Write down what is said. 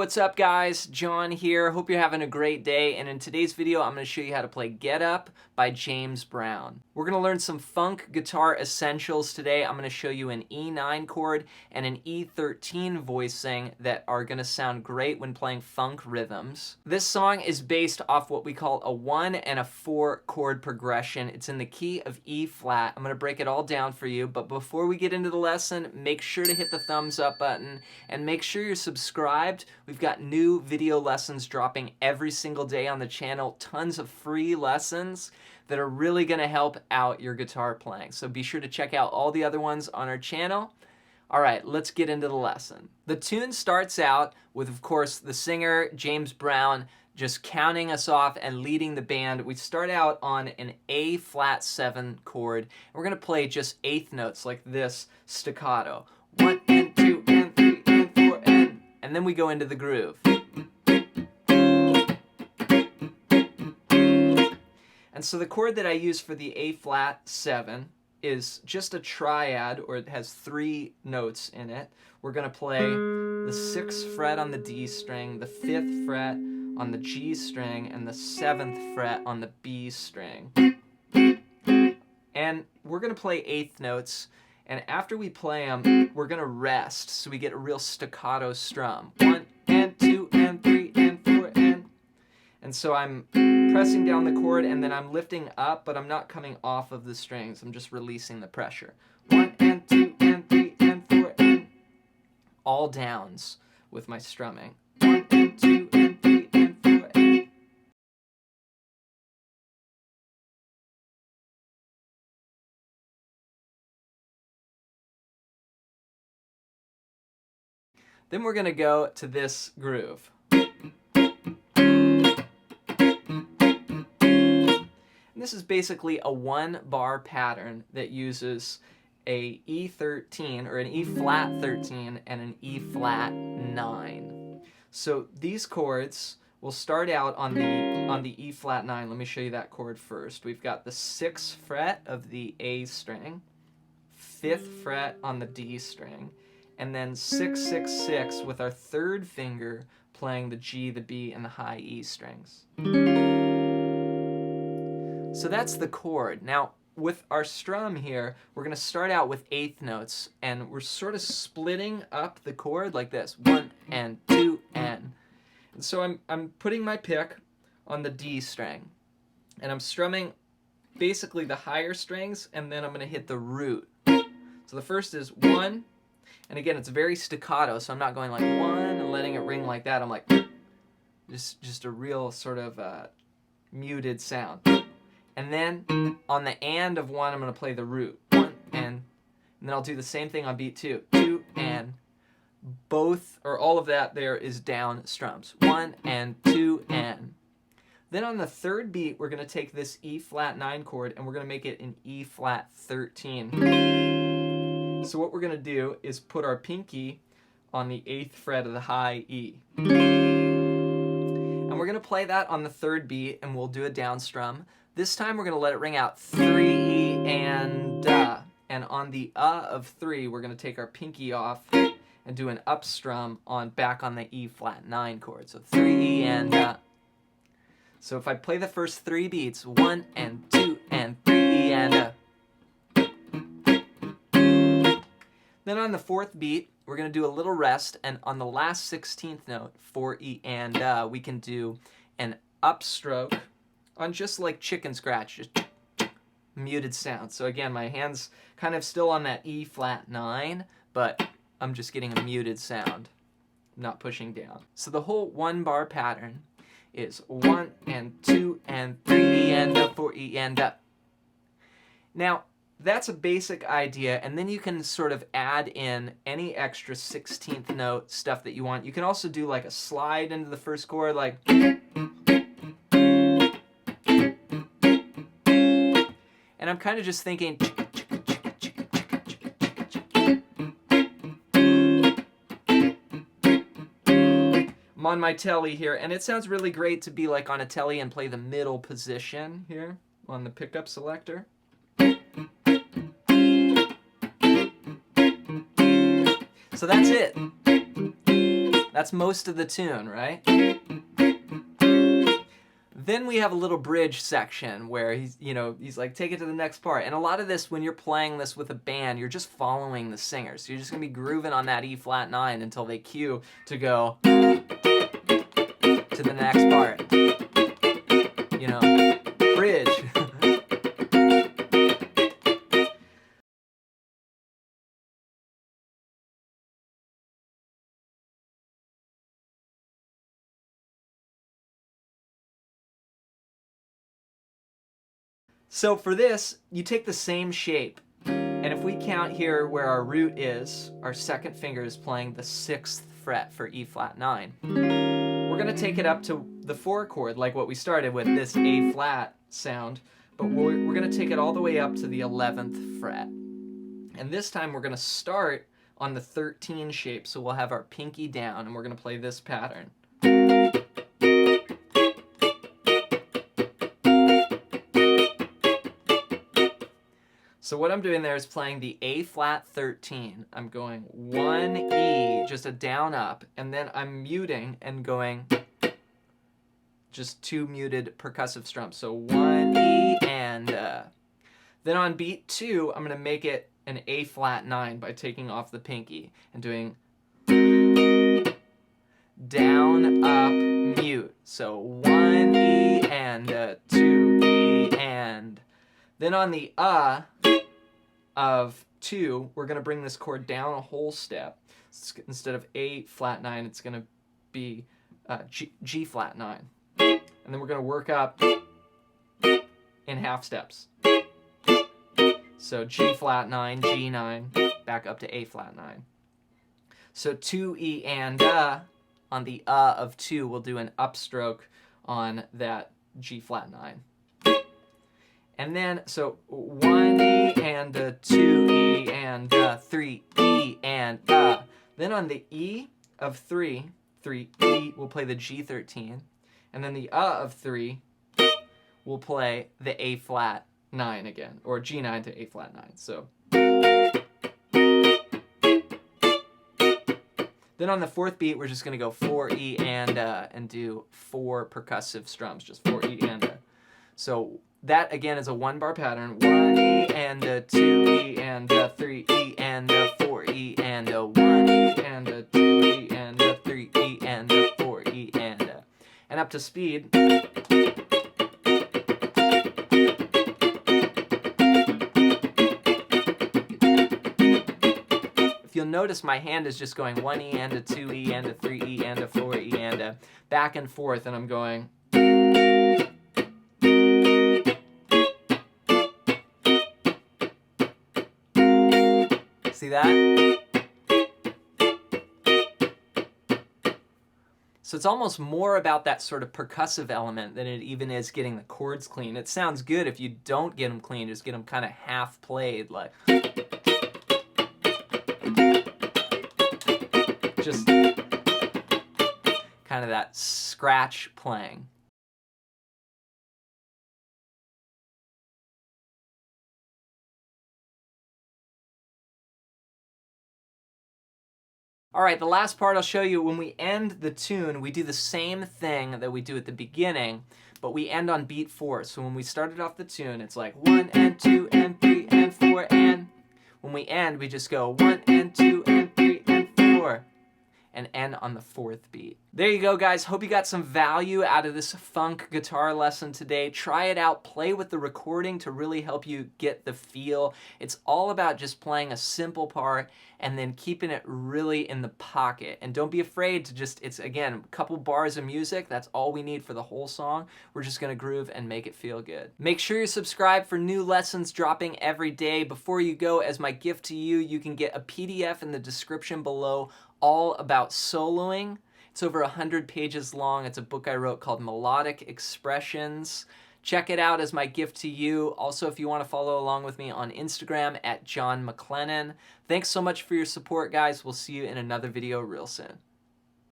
what's up guys? John here. Hope you're having a great day, and in today's video I'm going to show you how to play Get Up by James Brown. We're going to learn some funk guitar essentials today. I'm going to show you an E9 chord and an E13 voicing that are going to sound great when playing funk rhythms. This song is based off what we call a 1 and a 4 chord progression. It's in the key of E flat. I'm going to break it all down for you, but before we get into the lesson, make sure to hit the thumbs up button and make sure you're subscribed. We've got new video lessons dropping every single day on the channel, tons of free lessons that are really going to help out your guitar playing. So be sure to check out all the other ones on our channel. All right, let's get into the lesson. The tune starts out with, of course, the singer, James Brown, just counting us off and leading the band. We start out on an A flat 7 chord. And we're going to play just eighth notes like this, staccato. 1 and 2 and 3 and 4 and then we go into the groove. And so the chord that I use for the A flat 7 is just a triad, or it has 3 notes in it. We're going to play the 6th fret on the D string, the 5th fret on the G string, and the 7th fret on the B string. And we're going to play eighth notes, and after we play them, we're going to rest so we get a real staccato strum. 1 and 2 and 3 and 4 and so I'm pressing down the chord and then I'm lifting up, but I'm not coming off of the strings. I'm just releasing the pressure. 1 and 2 and 3 and 4 and all downs with my strumming. 1 and 2 and 3 and 4 and then we're going to go to this groove. And this is basically a 1-bar pattern that uses a E13 or an E flat 13 and an E flat 9. So these chords will start out on the E flat 9. Let me show you that chord first. We've got the 6th fret of the A string, 5th fret on the D string, and then 6, 6, 6 with our 3rd finger playing the G, the B, and the high E strings. So that's the chord. Now, with our strum here, we're going to start out with eighth notes, and we're sort of splitting up the chord like this. 1 and 2 and. And so I'm putting my pick on the D string, and I'm strumming basically the higher strings, and then I'm going to hit the root. So the first is 1, and again, it's very staccato, so I'm not going like 1 and letting it ring like that. I'm like, just a real sort of muted sound. And then on the and of 1, I'm going to play the root. 1 and then I'll do the same thing on beat 2. 2 and. Both, or all of that there is down strums. 1 and 2 and. Then on the 3rd beat, we're going to take this E flat 9 chord and we're going to make it an E flat 13. So what we're going to do is put our pinky on the 8th fret of the high E. And we're going to play that on the 3rd beat, and we'll do a down strum. This time we're going to let it ring out 3 and and on the of 3, we're going to take our pinky off and do an up strum back on the E flat 9 chord. So 3 and So if I play the first 3 beats, 1 and 2 and 3 and Then on the 4th beat, we're going to do a little rest, and on the last 16th note, 4 and we can do an upstroke on just like chicken scratch, just muted sound. So again, my hand's kind of still on that E flat 9, but I'm just getting a muted sound, not pushing down. So the whole 1-bar pattern is 1 and 2 and 3 and 4 and Now, that's a basic idea, and then you can sort of add in any extra 16th note stuff that you want. You can also do like a slide into the first chord, like. And I'm kind of just thinking. I'm on my telly here, and it sounds really great to be like on a telly and play the middle position here on the pickup selector. So that's it. That's most of the tune, right? Then we have a little bridge section where he's like, take it to the next part. And a lot of this, when you're playing this with a band, you're just following the singer. So you're just gonna be grooving on that E flat 9 until they cue to go to the next part. Bridge. So for this, you take the same shape, and if we count here where our root is, our second finger is playing the 6th fret for E flat 9. We're going to take it up to the 4 chord, like what we started with, this A flat sound, but we're going to take it all the way up to the 11th fret. And this time we're going to start on the 13 shape, so we'll have our pinky down, and we're going to play this pattern. So what I'm doing there is playing the A flat 13. I'm going 1 E, just a down up, and then I'm muting and going just 2 muted percussive strums. So 1 E and then on beat 2, I'm going to make it an A flat 9 by taking off the pinky and doing down, up, mute. So 1 E and 2 E and. Then on the of 2, we're going to bring this chord down a whole step. Instead of A flat 9, it's going to be G flat 9. And then we're going to work up in half steps. So G flat 9, G 9, back up to A flat 9. So 2 E and on the of 2, we'll do an upstroke on that G flat 9. And then, so 1 E and 2 E and 3 E and Then on the E of 3, 3 E, we'll play the G13. And then the of 3, we'll play the A flat 9 again, or G9 to A flat 9. So then on the 4th beat, we're just going to go 4 E and do 4 percussive strums, just 4 E and So that again is a 1-bar pattern. 1 E and 2 E and 3 E and 4 E and 1 E and 2 E and 3 E and 4 E and up to speed. If you'll notice, my hand is just going 1 E and 2 E and 3 E and 4 E and back and forth, and I'm going. See that? So it's almost more about that sort of percussive element than it even is getting the chords clean. It sounds good if you don't get them clean, just get them kind of half played, like just kind of that scratch playing. All right, the last part I'll show you, when we end the tune, we do the same thing that we do at the beginning, but we end on beat 4. So when we started off the tune, it's like 1 and 2 and 3 and 4 and. When we end, we just go 1 and 2 and 3 and 4 and end on the 4th beat. There you go, guys. Hope you got some value out of this funk guitar lesson today. Try it out. Play with the recording to really help you get the feel. It's all about just playing a simple part and then keeping it really in the pocket. And don't be afraid to just, it's again, a couple bars of music. That's all we need for the whole song. We're just gonna groove and make it feel good. Make sure you subscribe for new lessons dropping every day. Before you go, as my gift to you, you can get a PDF in the description below all about soloing. It's over 100 pages long. It's a book I wrote called Melodic Expressions. Check it out as my gift to you. Also, if you want to follow along with me on Instagram at John McLennan. Thanks so much for your support, guys. We'll see you in another video real soon.